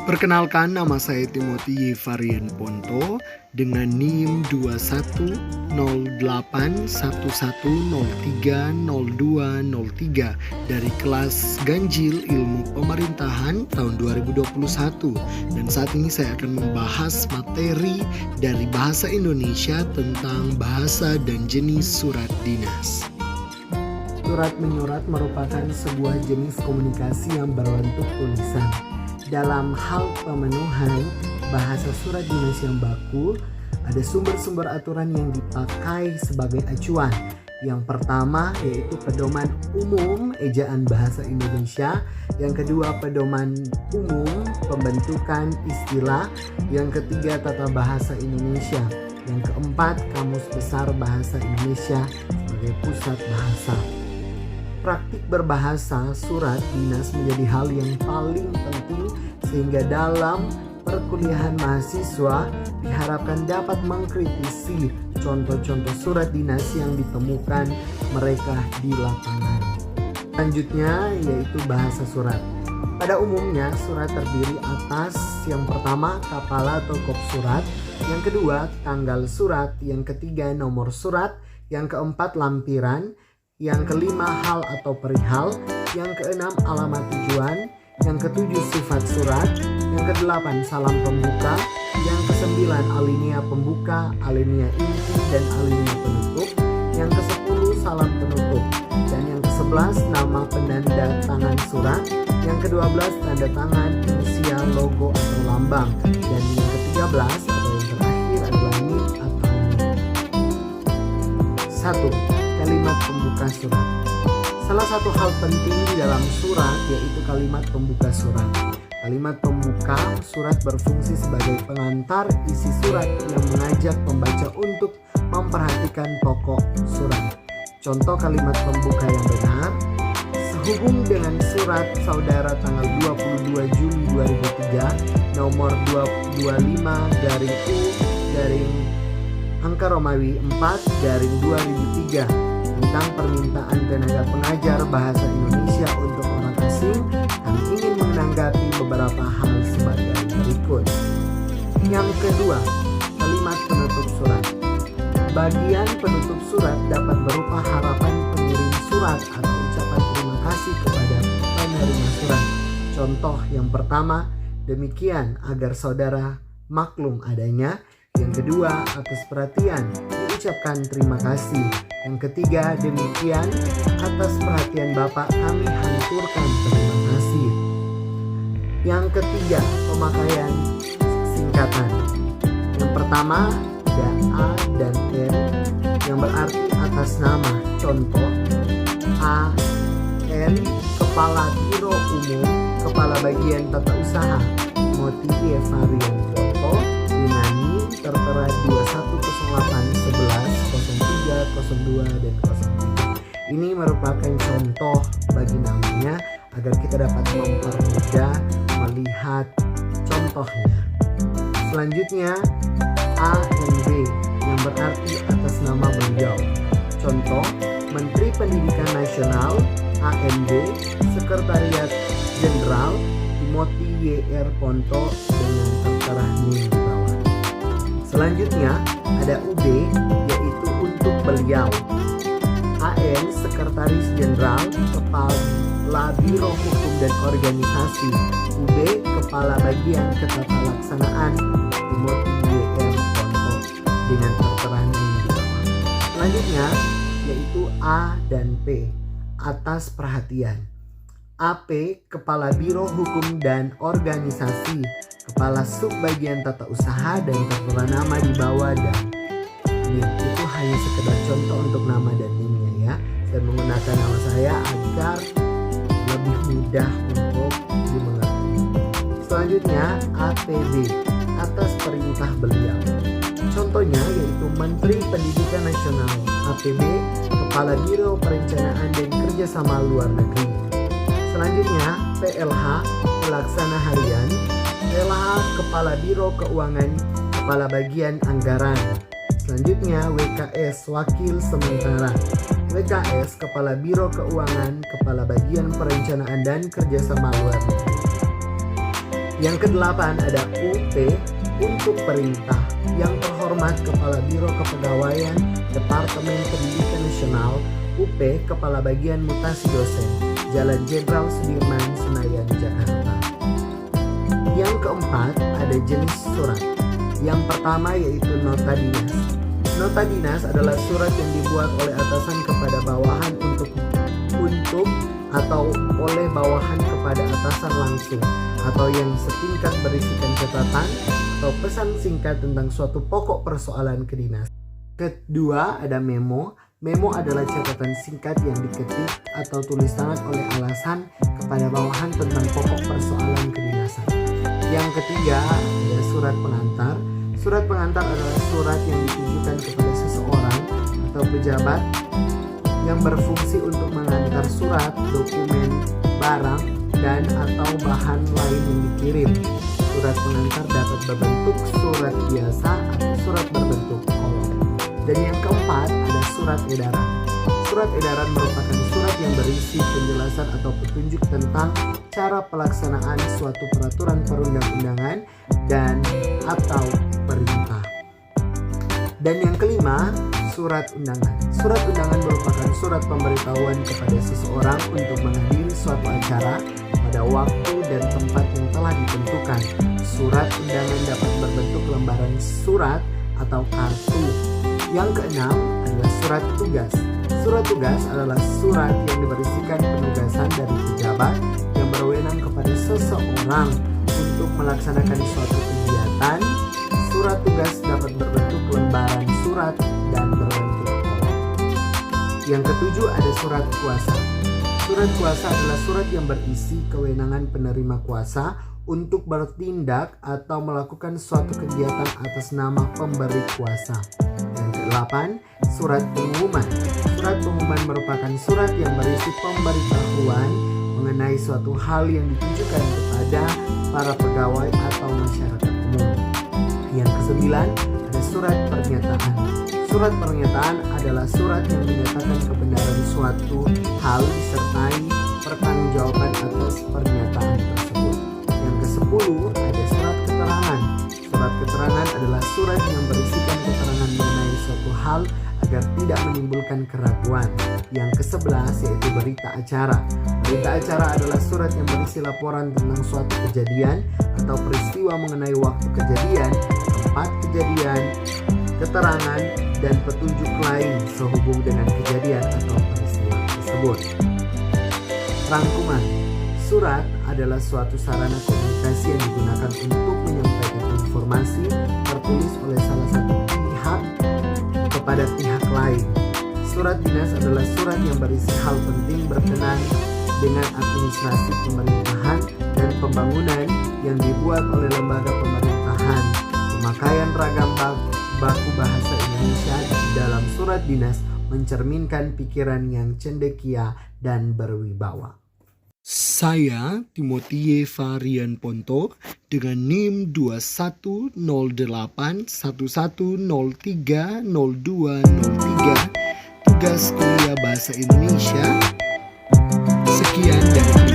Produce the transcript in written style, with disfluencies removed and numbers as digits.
Perkenalkan, nama saya Timothy Varian Ponto dengan NIM 210811030203 dari kelas Ganjil Ilmu Pemerintahan tahun 2021. Dan saat ini saya akan membahas materi dari bahasa Indonesia tentang bahasa dan jenis surat dinas. Surat menyurat merupakan sebuah jenis komunikasi yang berbentuk tulisan. Dalam hal pemenuhan bahasa surat dinas yang baku, ada sumber-sumber aturan yang dipakai sebagai acuan. Yang pertama yaitu pedoman umum ejaan bahasa Indonesia. Yang kedua pedoman umum pembentukan istilah. Yang ketiga tata bahasa Indonesia. Yang keempat Kamus Besar Bahasa Indonesia sebagai pusat bahasa. Praktik berbahasa surat dinas menjadi hal yang paling penting sehingga dalam perkuliahan mahasiswa diharapkan dapat mengkritisi contoh-contoh surat dinas yang ditemukan mereka di lapangan. Selanjutnya yaitu bahasa surat. Pada umumnya surat terdiri atas yang pertama kepala atau kop surat, yang kedua tanggal surat, yang ketiga nomor surat, yang keempat lampiran, yang kelima hal atau perihal, yang keenam alamat tujuan, yang ketujuh sifat surat, yang kedelapan salam pembuka, yang kesembilan alinea pembuka, alinea inti dan alinea penutup, yang kesepuluh salam penutup, dan yang kesebelas nama penanda tangan surat, yang kedua belas tanda tangan, inisial, logo atau lambang, dan yang ketiga belas atau yang terakhir adalah NIM atau NIM. 1. Kalimat pembuka surat. Salah satu hal penting di dalam surat yaitu kalimat pembuka surat. Kalimat pembuka surat berfungsi sebagai pengantar isi surat yang mengajak pembaca untuk memperhatikan pokok surat. Contoh kalimat pembuka yang benar: sehubung dengan surat saudara tanggal 22 Juli 2003 nomor 225-U-angka Romawi 4-2003 tentang permintaan tenaga pengajar bahasa Indonesia untuk orang asing, kami ingin menanggapi beberapa hal sebagai berikut. Yang kedua, kalimat penutup surat. Bagian penutup surat dapat berupa harapan pengirim surat atau ucapan terima kasih kepada penerima surat. Contoh yang pertama, demikian agar saudara maklum adanya. Yang kedua, atas perhatian, diucapkan terima kasih. Yang ketiga, demikian atas perhatian Bapak kami haturkan terima kasih. Yang ketiga, pemakaian singkatan. Yang pertama, ada A dan N yang berarti atas nama. Contoh, A, N, Kepala Biro Umum, Kepala Bagian Tata Usaha, Timothy Varian Ponto, dengan NIM tertera 2108110302 dan 03. Ini merupakan contoh bagi namanya agar kita dapat mempermudah melihat contohnya. Selanjutnya ANB yang berarti atas nama beliau. Contoh, Menteri Pendidikan Nasional ANB, Sekretariat Jenderal Timothy Y.R. Ponto dengan tertera NIM di bawah. Selanjutnya ada UB yaitu untuk beliau. AN Sekretaris Jenderal Kepala Biro Hukum dan Organisasi. UB Kepala Bagian Ketatalaksanaan Timothy Y.R. Ponto dengan tertera NIM di bawah. Selanjutnya yaitu A dan P atas perhatian. AP Kepala Biro Hukum dan Organisasi, Kepala Subbagian Tata Usaha dan tertera nama di bawah dan NIM. Itu hanya sekedar contoh untuk nama dan NIM-nya ya. Saya menggunakan nama saya agar lebih mudah untuk dimengerti. Selanjutnya APB atas perintah beliau. Contohnya yaitu Menteri Pendidikan Nasional APB, Kepala Biro Perencanaan dan Kerjasama Luar Negeri. Selanjutnya PLH Pelaksana Harian, PLH Kepala Biro Keuangan, Kepala Bagian Anggaran. Selanjutnya WKS Wakil Sementara, WKS Kepala Biro Keuangan, Kepala Bagian Perencanaan dan Kerjasama Luar Negeri. Yang kedelapan ada UP untuk perintah. Yang terhormat Kepala Biro Kepegawaian Departemen Pendidikan Nasional UP Kepala Bagian Mutasi Dosen, Jalan Jenderal Sudirman, Senayan, Jakarta. Yang keempat ada jenis surat. Yang pertama yaitu nota dinas. Nota dinas adalah surat yang dibuat oleh atasan kepada bawahan untuk atau oleh bawahan kepada atasan langsung, atau yang setingkat berisikan catatan atau pesan singkat tentang suatu pokok persoalan kedinasan. Kedua ada memo. Memo adalah catatan singkat yang diketik atau tulis tangan oleh alasan kepada bawahan tentang pokok persoalan kedinasan. Yang ketiga ada surat pengantar. Surat pengantar adalah surat yang ditujukan kepada seseorang atau pejabat yang berfungsi untuk mengantar surat, dokumen, barang, dan atau bahan lain yang dikirim. Surat pengantar dapat berbentuk surat biasa atau surat berbentuk kolom. Dan yang keempat ada surat edaran. Surat edaran merupakan surat yang berisi penjelasan atau petunjuk tentang cara pelaksanaan suatu peraturan perundang-undangan dan atau perintah. Dan yang kelima, surat undangan. Surat undangan merupakan surat pemberitahuan kepada seseorang untuk menghadiri suatu acara pada waktu dan tempat yang telah ditentukan. Surat undangan dapat berbentuk lembaran surat atau kartu. Yang keenam adalah surat tugas. Surat tugas adalah surat yang diberisikan penugasan dari pejabat yang berwenang kepada seseorang untuk melaksanakan suatu kegiatan. Surat tugas dapat berbentuk lembaran surat dan berbentuk kolom. Yang ketujuh ada surat kuasa. Surat kuasa adalah surat yang berisi kewenangan penerima kuasa untuk bertindak atau melakukan suatu kegiatan atas nama pemberi kuasa. Yang kedelapan, surat pengumuman. Surat pengumuman merupakan surat yang berisi pemberitahuan mengenai suatu hal yang ditujukan kepada para pegawai atau masyarakat umum. Yang kesembilan ada surat pernyataan. Surat pernyataan adalah surat yang menyatakan kebenaran suatu hal disertai pertanggungjawaban atas pernyataan tersebut. Yang kesepuluh ada surat keterangan. Surat keterangan adalah surat yang berisikan keterangan mengenai suatu hal agar tidak menimbulkan keraguan. Yang ke-11 yaitu berita acara. Berita acara adalah surat yang berisi laporan tentang suatu kejadian atau peristiwa mengenai waktu kejadian, tempat kejadian, keterangan, dan petunjuk lain sehubung dengan kejadian atau peristiwa tersebut. Rangkuman. Surat adalah suatu sarana komunikasi yang digunakan untuk menyampaikan informasi tertulis oleh salah satu pihak kepada pihak lain. Surat dinas adalah surat yang berisi hal penting berkenaan dengan administrasi pemerintahan dan pembangunan yang dibuat oleh lembaga pemerintahan. Pemakaian ragam baku bahasa Indonesia di dalam surat dinas mencerminkan pikiran yang cendekia dan berwibawa. Saya Timotie Varian Ponto dengan NIM 210811030203, tugas kuliah bahasa Indonesia. Sekian dari